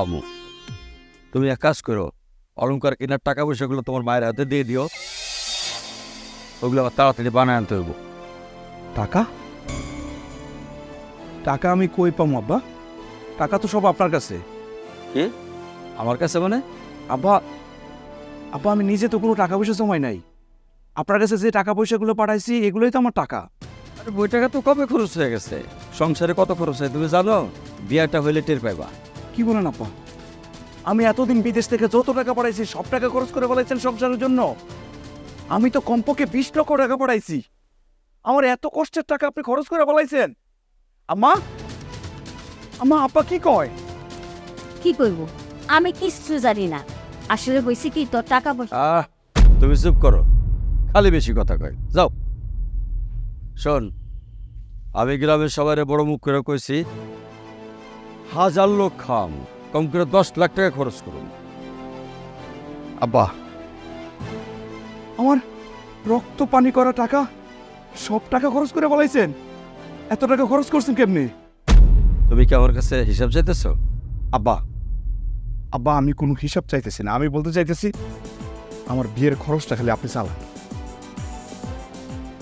আমু, তুমি এক কাজ করো, অলংকার কেনার টাকা পয়সাগুলো তোমার মায়ের হাতে দিয়ে দিও। ওগুলো আবার তাড়াতাড়ি বানায় আনতে হইব। টাকা টাকা আমি কই পাবো আব্বা? টাকা তো সব আপনার কাছে। কি আমার কাছে মানে? আব্বা আব্বা আমি নিজে তো কোনো টাকা পয়সা জমাই নাই। আপনার কাছে যে টাকা পয়সাগুলো পাঠাইছি এগুলোই তো আমার টাকা। আরে বই টাকা তো কবে খরচ হয়ে গেছে, সংসারে কত খরচ হয় তুমি জানো? বিয়াটা হইলে টের পাইবা। কি বলেন আব্বা? আমি এতদিন বিদেশ থেকে যত টাকা পাঠাইছি সব টাকা খরচ করে ফেলাইছেন সংসারের জন্য? আমি তো কমপক্ষে 20 লক্ষ টাকা পাঠাইছি। আমার এত কষ্টের টাকা আপনি খরচ করে ফেলাইছেন? আম্মা আম্মা আব্বা কি কয়? কি করব? আমি কিচ্ছু জানি না। আসলে হয়েছে কি, তোর টাকা পয়সা তুমি চুপ করো, খালি বেশি কথা কয়। যাও শোন, আমি গ্রামের সবাই বড় মুখ করে কইছি 1000 লোক খাম, কম করে 10 লাখ টাকা খরচ করুন। আব্বা আমার রক্ত পানি করা টাকা সব টাকা খরচ করে বলাইছেন? এত টাকা খরচ করছেন কেমনি? তুমি কি আমার কাছে হিসাব চাইতেছো? আব্বা আব্বা আমি কোনো হিসাব চাইতেছি না। আমি বলতে চাইতেছি আমার বিয়ের খরচটা খালি আপনি চালান।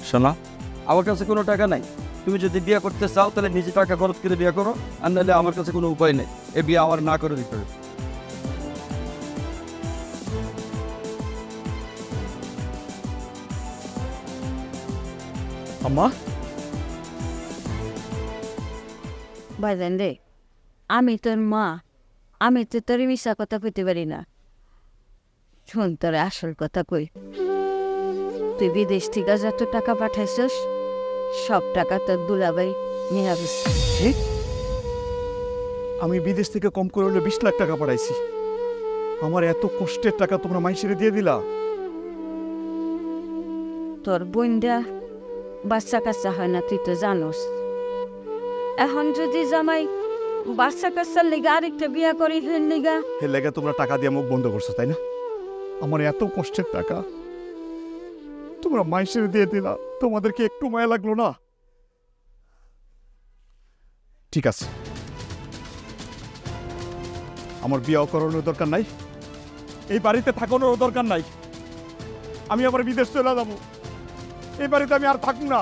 শোনা, আমার কাছে কোনো টাকা নাই। তুমি যদি বিয়ে করতে চাও তাহলে নিজে টাকা খরচ করে বিয়ে করো, আর নাহলে আমার কাছে কোনো উপায় নেই, এ বিয়ে আমার না করে দিতে হবে। আম্মা ভাইজান রে, আমি তোর মা, আমি তো তোর মিশা কথা কইতে পারি না। শোন, তোর আসল কথা কই। তুই বিদেশ থেকে যত টাকা পাঠাইছস সব টাকা তোর দুলাভাই নিয়ে গেছে। কি? আমি বিদেশ থেকে কম করে হলে 20 লাখ টাকা পাঠাইছি। আমার এত কষ্টের টাকা তোমরা মাইসেরে দিয়ে দিলা? তোর বোনটা বাচ্চা কাচ্চা হয় না, তুই তো জানোস। এখন যদি জামাই বাচ্চা কাচ্চার লেগে আরেকটা বিয়া করি লেগা, হে লেগে তোমরা টাকা দিয়ে মুখ বন্ধ করছো তাই না? আমার এত কষ্টের টাকা তোমরা মাইসেরে দিয়ে দিলা, তোমাদেরকে একটু মায়া লাগলো না? ঠিক আছে, আমার বিয়ে করানোর দরকার নাই, এই বাড়িতে থাকানোর দরকার নাই। আমি আবার বিদেশ চলে যাবো, এই বাড়িতে আমি আর থাকবো না।